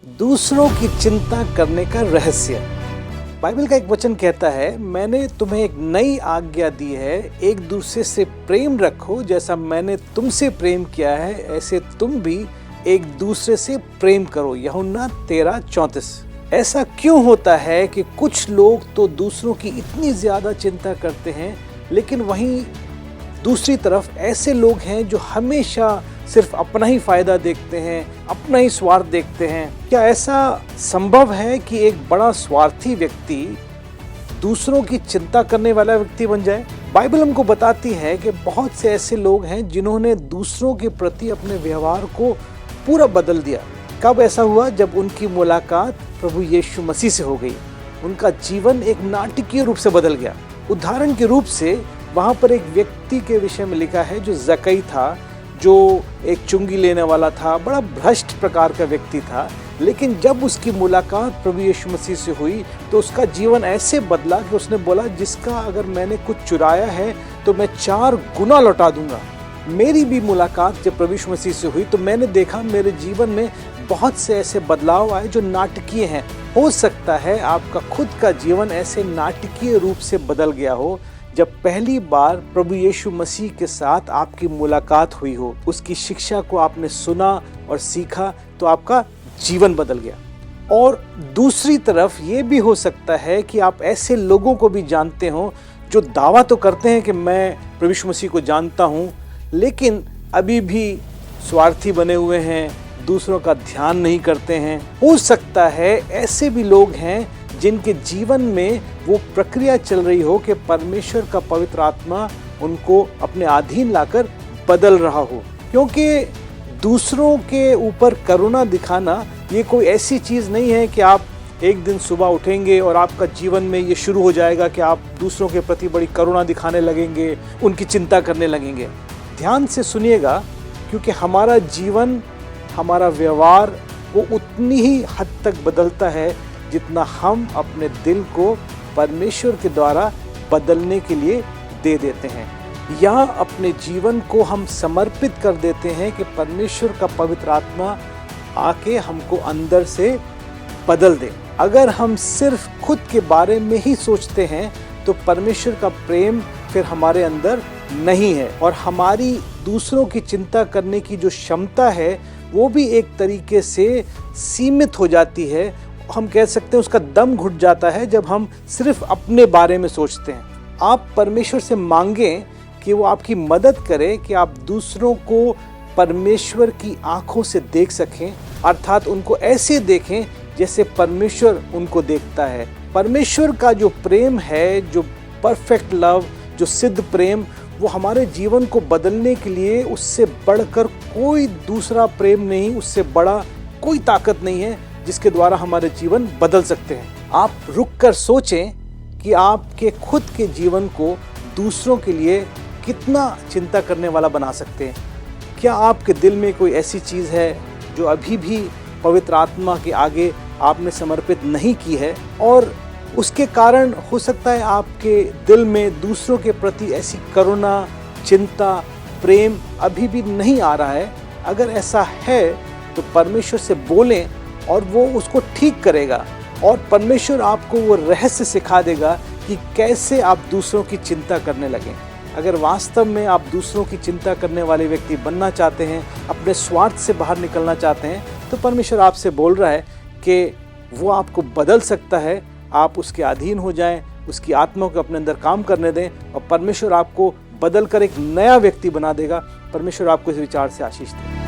दूसरों की चिंता करने का रहस्य। बाइबल का एक वचन कहता है, मैंने तुम्हें एक नई आज्ञा दी है, एक दूसरे से प्रेम रखो, जैसा मैंने तुमसे प्रेम किया है ऐसे तुम भी एक दूसरे से प्रेम करो। यूहन्ना 13:34। ऐसा क्यों होता है कि कुछ लोग तो दूसरों की इतनी ज्यादा चिंता करते हैं, लेकिन वहीं दूसरी तरफ ऐसे लोग हैं जो हमेशा सिर्फ अपना ही फायदा देखते हैं, अपना ही स्वार्थ देखते हैं। क्या ऐसा संभव है कि एक बड़ा स्वार्थी व्यक्ति दूसरों की चिंता करने वाला व्यक्ति बन जाए? बाइबल हमको बताती है कि बहुत से ऐसे लोग हैं जिन्होंने दूसरों के प्रति अपने व्यवहार को पूरा बदल दिया। कब ऐसा हुआ? जब उनकी मुलाकात प्रभु यीशु मसीह से हो गई। उनका जीवन एक नाटकीय रूप से बदल गया। उदाहरण के रूप से वहां पर एक व्यक्ति के विषय में लिखा है जो जक्कई था, जो एक चुंगी लेने वाला था, बड़ा भ्रष्ट प्रकार का व्यक्ति था। लेकिन जब उसकी मुलाकात प्रभु यीशु मसीह से हुई तो उसका जीवन ऐसे बदला कि उसने बोला, जिसका अगर मैंने कुछ चुराया है तो मैं 4 गुना लौटा दूंगा। मेरी भी मुलाकात जब प्रभु यीशु मसीह से हुई तो मैंने देखा मेरे जीवन में बहुत से ऐसे बदलाव आए जो नाटकीय हैं। हो सकता है आपका खुद का जीवन ऐसे नाटकीय रूप से बदल गया हो जब पहली बार प्रभु यीशु मसीह के साथ आपकी मुलाकात हुई हो, उसकी शिक्षा को आपने सुना और सीखा तो आपका जीवन बदल गया। और दूसरी तरफ ये भी हो सकता है कि आप ऐसे लोगों को भी जानते हो जो दावा तो करते हैं कि मैं प्रभु यीशु मसीह को जानता हूँ, लेकिन अभी भी स्वार्थी बने हुए हैं, दूसरों का ध्यान नहीं करते हैं। हो सकता है ऐसे भी लोग हैं जिनके जीवन में वो प्रक्रिया चल रही हो कि परमेश्वर का पवित्र आत्मा उनको अपने अधीन लाकर बदल रहा हो। क्योंकि दूसरों के ऊपर करुणा दिखाना ये कोई ऐसी चीज़ नहीं है कि आप एक दिन सुबह उठेंगे और आपका जीवन में ये शुरू हो जाएगा कि आप दूसरों के प्रति बड़ी करुणा दिखाने लगेंगे, उनकी चिंता करने लगेंगे। ध्यान से सुनिएगा, क्योंकि हमारा जीवन, हमारा व्यवहार वो उतनी ही हद तक बदलता है जितना हम अपने दिल को परमेश्वर के द्वारा बदलने के लिए दे देते हैं, या अपने जीवन को हम समर्पित कर देते हैं कि परमेश्वर का पवित्र आत्मा आके हमको अंदर से बदल दे। अगर हम सिर्फ खुद के बारे में ही सोचते हैं तो परमेश्वर का प्रेम फिर हमारे अंदर नहीं है, और हमारी दूसरों की चिंता करने की जो क्षमता है वो भी एक तरीके से सीमित हो जाती है। हम कह सकते हैं उसका दम घुट जाता है जब हम सिर्फ अपने बारे में सोचते हैं। आप परमेश्वर से मांगें कि वो आपकी मदद करे कि आप दूसरों को परमेश्वर की आंखों से देख सकें, अर्थात उनको ऐसे देखें जैसे परमेश्वर उनको देखता है। परमेश्वर का जो प्रेम है, जो परफेक्ट लव, जो सिद्ध प्रेम, वो हमारे जीवन को बदलने के लिए उससे बढ़कर कोई दूसरा प्रेम नहीं, उससे बड़ा कोई ताकत नहीं है जिसके द्वारा हमारे जीवन बदल सकते हैं। आप रुक कर सोचें कि आपके खुद के जीवन को दूसरों के लिए कितना चिंता करने वाला बना सकते हैं। क्या आपके दिल में कोई ऐसी चीज़ है जो अभी भी पवित्र आत्मा के आगे आपने समर्पित नहीं की है, और उसके कारण हो सकता है आपके दिल में दूसरों के प्रति ऐसी करुणा, चिंता, प्रेम अभी भी नहीं आ रहा है? अगर ऐसा है तो परमेश्वर से बोलें और वो उसको ठीक करेगा, और परमेश्वर आपको वो रहस्य सिखा देगा कि कैसे आप दूसरों की चिंता करने लगें। अगर वास्तव में आप दूसरों की चिंता करने वाले व्यक्ति बनना चाहते हैं, अपने स्वार्थ से बाहर निकलना चाहते हैं, तो परमेश्वर आपसे बोल रहा है कि वो आपको बदल सकता है। आप उसके अधीन हो जाएं, उसकी आत्मा को अपने अंदर काम करने दें, और परमेश्वर आपको बदल कर एक नया व्यक्ति बना देगा। परमेश्वर आपको इस विचार से आशीष दे।